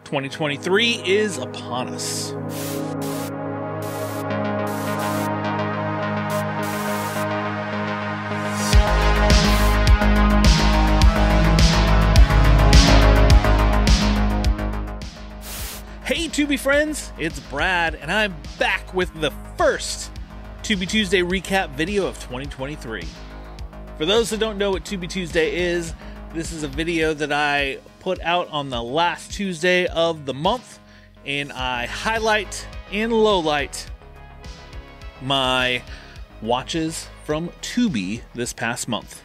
2023 is upon us. Hey Tubi friends, it's Brad, and I'm back with the first Tubi Tuesday recap video of 2023. For those that don't know what Tubi Tuesday is, this is a video that I put out on the last Tuesday of the month, and I highlight and lowlight my watches from Tubi this past month.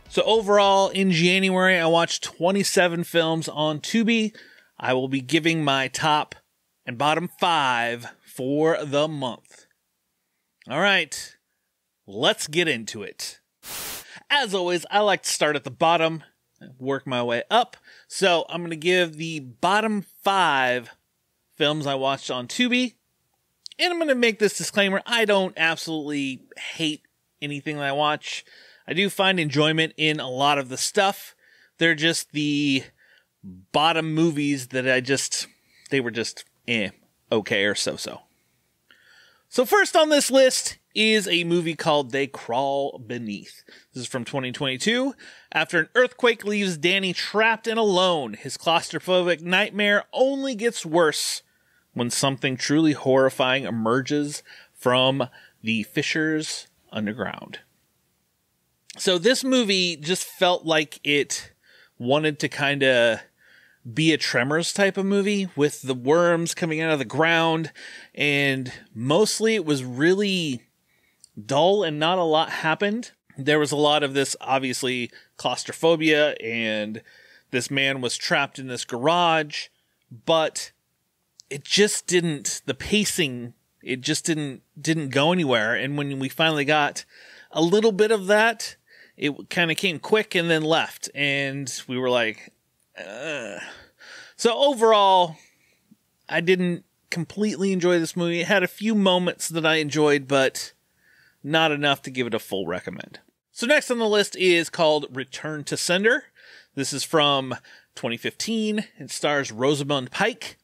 So overall, in January, I watched 27 films on Tubi. I will be giving my top and bottom 5 for the month. All right, let's get into it. As always, I like to start at the bottom and work my way up. So I'm going to give the bottom 5 films I watched on Tubi. And I'm going to make this disclaimer. I don't absolutely hate anything that I watch. I do find enjoyment in a lot of the stuff. They're just the bottom movies that they were just okay or so-so. So first on this list is a movie called They Crawl Beneath. This is from 2022. After an earthquake leaves Danny trapped and alone, his claustrophobic nightmare only gets worse when something truly horrifying emerges from the fissures underground. So this movie just felt like it wanted to kind of be a Tremors type of movie with the worms coming out of the ground, and mostly it was really dull and not a lot happened. There was a lot of this, obviously, claustrophobia, and this man was trapped in this garage, but it just didn't, the pacing, it just didn't go anywhere. And when we finally got a little bit of that, it kind of came quick and then left, and we were like, So overall, I didn't completely enjoy this movie. It had a few moments that I enjoyed, but not enough to give it a full recommend. So next on the list is called Return to Sender. This is from 2015. It stars Rosamund Pike.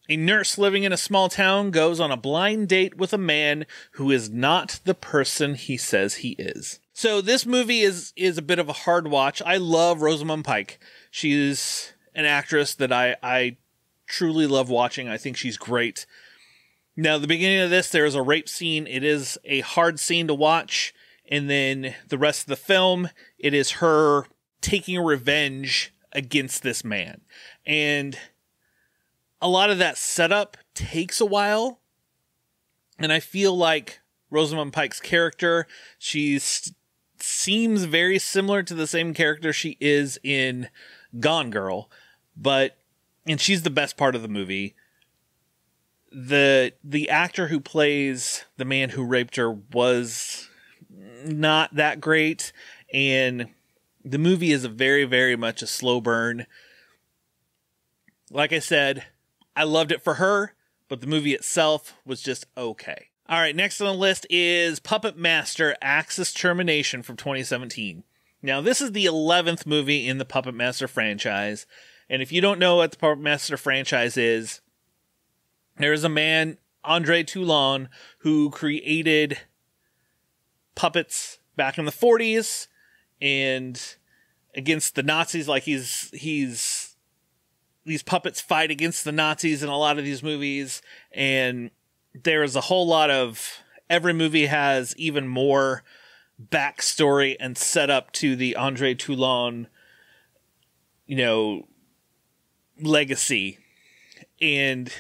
A nurse living in a small town goes on a blind date with a man who is not the person he says he is. So this movie is a bit of a hard watch. I love Rosamund Pike. She's an actress that I truly love watching. I think she's great. Now, the beginning of this, there is a rape scene. It is a hard scene to watch. And then the rest of the film, it is her taking revenge against this man. And a lot of that setup takes a while. And I feel like Rosamund Pike's character, seems very similar to the same character she is in Gone Girl, and she's the best part of the movie. The actor who plays the man who raped her was not that great, and the movie is a very, very much a slow burn. Like I said, I loved it for her, but the movie itself was just okay. All right, next on the list is Puppet Master: Axis Termination from 2017. Now, this is the 11th movie in the Puppet Master franchise. And if you don't know what the Puppet Master franchise is, there is a man, Andre Toulon, who created puppets back in the 40s and against the Nazis. Like these puppets fight against the Nazis in a lot of these movies. And there is a whole lot of, every movie has even more backstory and setup to the Andre Toulon, legacy. And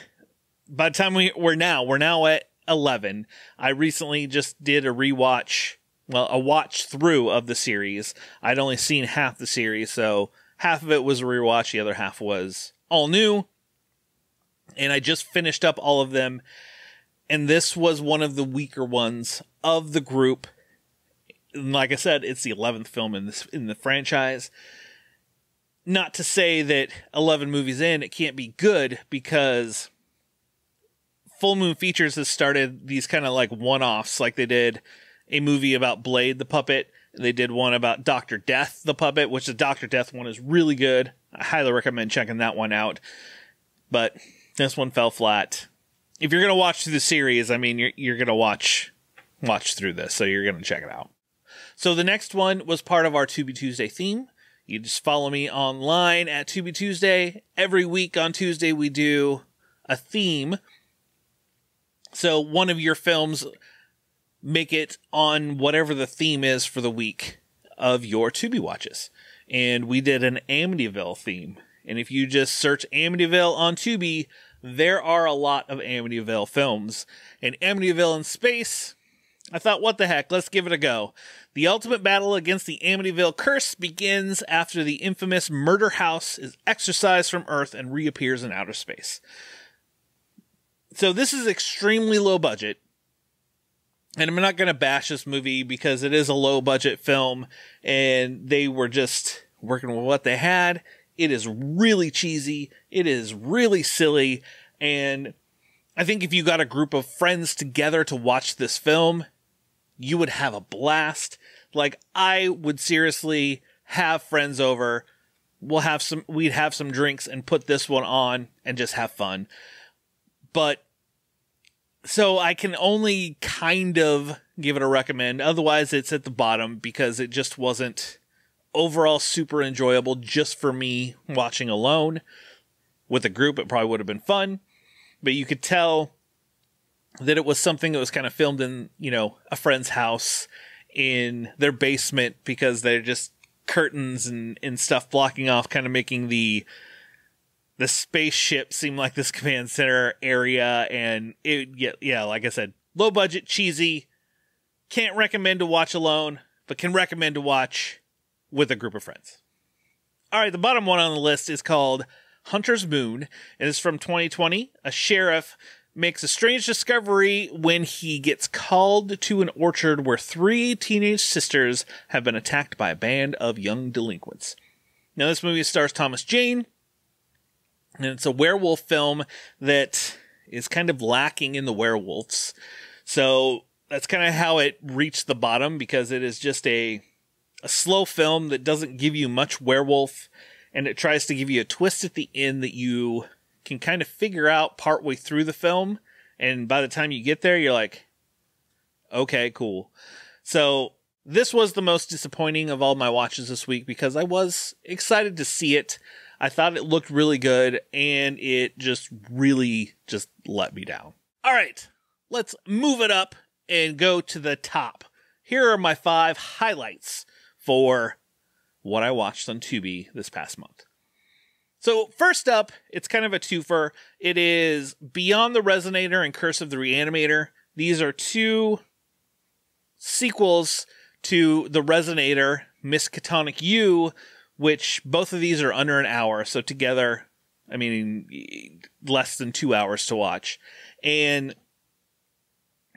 by the time we're now at 11. I recently just did a watch through of the series. I'd only seen half the series, so half of it was a rewatch, the other half was all new. And I just finished up all of them. And this was one of the weaker ones of the group. Like I said, it's the 11th film in the franchise. Not to say that 11 movies in, it can't be good, because Full Moon Features has started these kind of like one-offs. Like they did a movie about Blade the puppet. They did one about Dr. Death the puppet, which the Dr. Death one is really good. I highly recommend checking that one out. but this one fell flat. If you're going to watch through the series, I mean, you're going to watch through this, so you're going to check it out. So the next one was part of our Tubi Tuesday theme. You just follow me online at Tubi Tuesday. Every week on Tuesday, we do a theme. So one of your films, make it on whatever the theme is for the week of your Tubi watches. And we did an Amityville theme. And if you just search Amityville on Tubi, there are a lot of Amityville films. And Amityville in space, I thought, what the heck, let's give it a go. The ultimate battle against the Amityville curse begins after the infamous murder house is exorcised from Earth and reappears in outer space. So this is extremely low budget. And I'm not going to bash this movie because it is a low budget film and they were just working with what they had. It is really cheesy. It is really silly. And I think if you got a group of friends together to watch this film, you would have a blast. Like, I would seriously have friends over. We'd have some drinks and put this one on and just have fun. But so I can only kind of give it a recommend. Otherwise, it's at the bottom because it just wasn't overall super enjoyable just for me watching alone. With a group, it probably would have been fun. But you could tell that it was something that was kind of filmed in, a friend's house in their basement because they're just curtains and stuff blocking off, kind of making the spaceship seem like this command center area. And like I said, low budget, cheesy. Can't recommend to watch alone, but can recommend to watch with a group of friends. All right, the bottom one on the list is called Hunter's Moon. It is from 2020. A sheriff makes a strange discovery when he gets called to an orchard where 3 teenage sisters have been attacked by a band of young delinquents. Now, this movie stars Thomas Jane, and it's a werewolf film that is kind of lacking in the werewolves. So that's kind of how it reached the bottom, because it is just a slow film that doesn't give you much werewolf, and it tries to give you a twist at the end that you can kind of figure out partway through the film, and by the time you get there, you're like, okay, cool. So this was the most disappointing of all my watches this week because I was excited to see it. I thought it looked really good, and it just really just let me down. All right, let's move it up and go to the top. Here are my 5 highlights for what I watched on Tubi this past month. So first up, it's kind of a twofer. It is Beyond the Resonator and Curse of the Reanimator. These are 2 sequels to The Resonator, Miskatonic You, which both of these are under an hour. So together, I mean, less than 2 hours to watch. And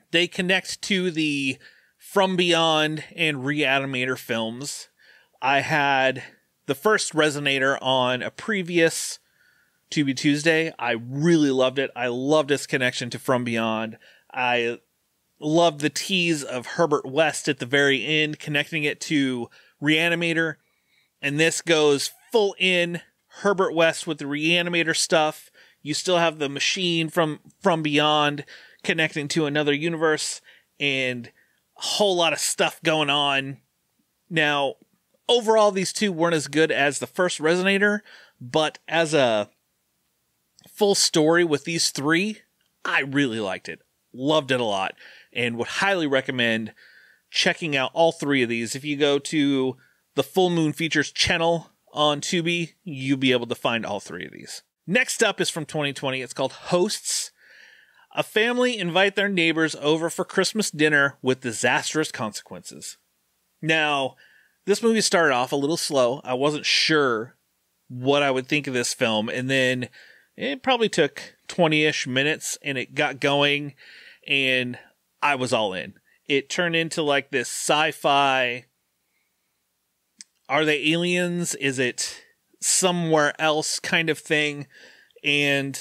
they connect to the From Beyond and Reanimator films. I had the first Resonator on a previous Tubi Tuesday. I really loved it. I loved its connection to From Beyond. I loved the tease of Herbert West at the very end, connecting it to Reanimator. And this goes full in Herbert West with the Reanimator stuff. You still have the machine from Beyond connecting to another universe, and a whole lot of stuff going on. Now, overall, these 2 weren't as good as the first Resonator, but as a full story with these 3, I really liked it. Loved it a lot, and would highly recommend checking out all 3 of these. If you go to the Full Moon Features channel on Tubi, you'll be able to find all 3 of these. Next up is from 2020. It's called Hosts. A family invite their neighbors over for Christmas dinner with disastrous consequences. Now, this movie started off a little slow. I wasn't sure what I would think of this film, and then it probably took 20-ish minutes, and it got going, and I was all in. It turned into like this sci-fi, are they aliens? Is it somewhere else kind of thing? And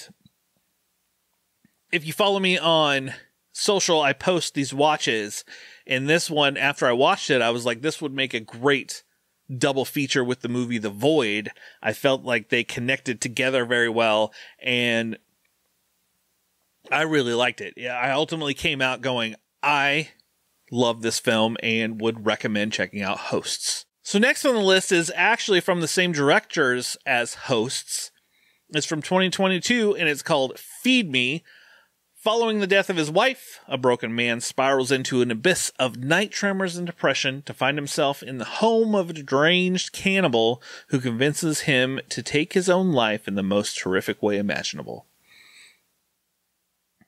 if you follow me on social, I post these watches. And this one, after I watched it, I was like, this would make a great double feature with the movie The Void. I felt like they connected together very well, and I really liked it. Yeah, I ultimately came out going, I love this film and would recommend checking out Hosts. So next on the list is actually from the same directors as Hosts. It's from 2022, and it's called Feed Me. Following the death of his wife, a broken man spirals into an abyss of night tremors and depression to find himself in the home of a deranged cannibal who convinces him to take his own life in the most horrific way imaginable.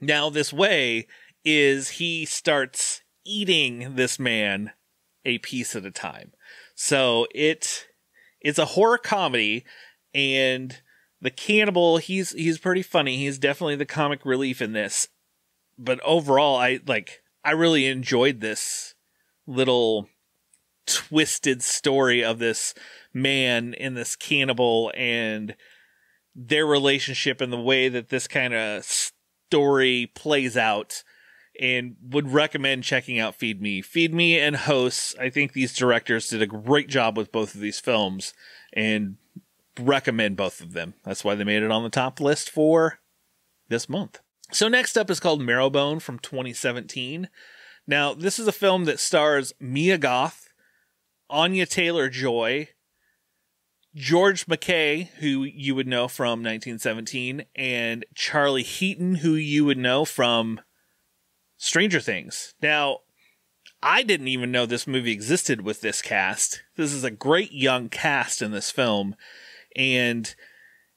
Now, this way is he starts eating this man a piece at a time. So it's a horror comedy, and the cannibal, he's pretty funny. He's definitely the comic relief in this. But overall, I really enjoyed this little twisted story of this man and this cannibal and their relationship and the way that this kind of story plays out, and would recommend checking out Feed Me. Feed Me and Hosts, I think these directors did a great job with both of these films, and recommend both of them. That's why they made it on the top list for this month. So next up is called Marrowbone from 2017. Now, this is a film that stars Mia Goth, Anya Taylor-Joy, George McKay, who you would know from 1917, and Charlie Heaton, who you would know from Stranger Things. Now, I didn't even know this movie existed with this cast. This is a great young cast in this film. And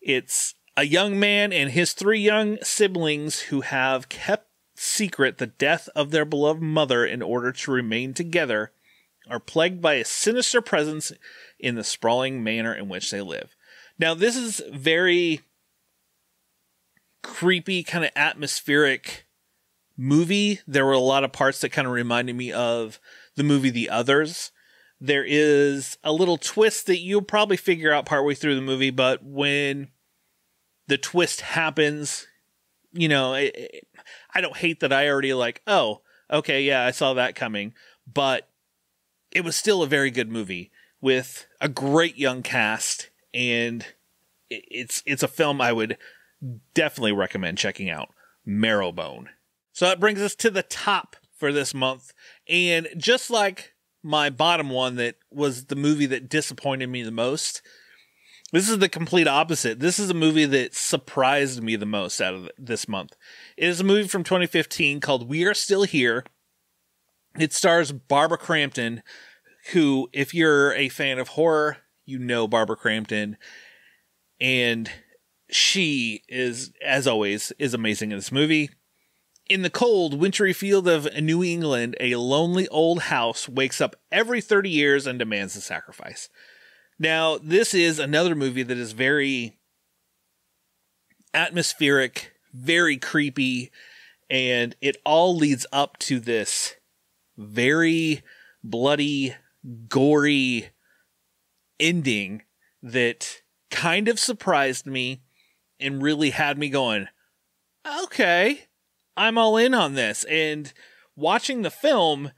it's a young man and his 3 young siblings who have kept secret the death of their beloved mother in order to remain together, are plagued by a sinister presence in the sprawling manor in which they live. Now, this is very creepy, kind of atmospheric movie. There were a lot of parts that kind of reminded me of the movie The Others. There is a little twist that you'll probably figure out partway through the movie, but when the twist happens, you know, I don't hate that I already like, oh, okay, yeah, I saw that coming, but it was still a very good movie with a great young cast, and it's a film I would definitely recommend checking out, Marrowbone. So that brings us to the top for this month, and just like my bottom one that was the movie that disappointed me the most, this is the complete opposite. This is a movie that surprised me the most out of this month. It is a movie from 2015 called We Are Still Here. It stars Barbara Crampton, who, if you're a fan of horror, you know Barbara Crampton. And she is, as always, is amazing in this movie. In the cold, wintry field of New England, a lonely old house wakes up every 30 years and demands a sacrifice. Now, this is another movie that is very atmospheric, very creepy, and it all leads up to this very bloody, gory ending that kind of surprised me and really had me going, okay, I'm all in on this. And watching the film,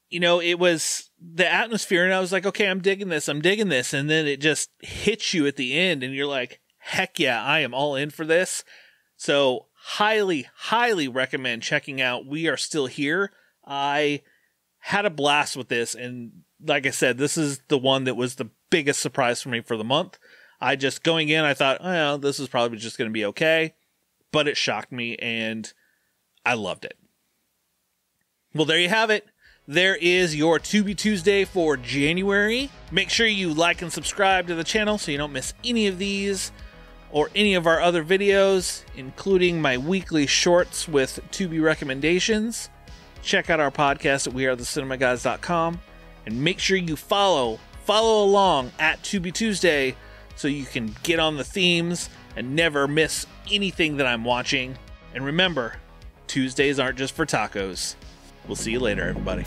you know, it was the atmosphere, and I was like, okay, I'm digging this. And then it just hits you at the end, and you're like, heck yeah, I am all in for this. So highly, highly recommend checking out We Are Still Here. I had a blast with this, and like I said, this is the one that was the biggest surprise for me for the month. I just, going in, I thought, oh, this is probably just going to be okay, but it shocked me, and I loved it. Well, there you have it. There is your Tubi Tuesday for January. Make sure you like and subscribe to the channel so you don't miss any of these or any of our other videos, including my weekly shorts with Tubi recommendations. Check out our podcast at wearethecinemagads.com, and make sure you follow along at Tubi Tuesday so you can get on the themes and never miss anything that I'm watching. And remember, Tuesdays aren't just for tacos. We'll see you later, everybody.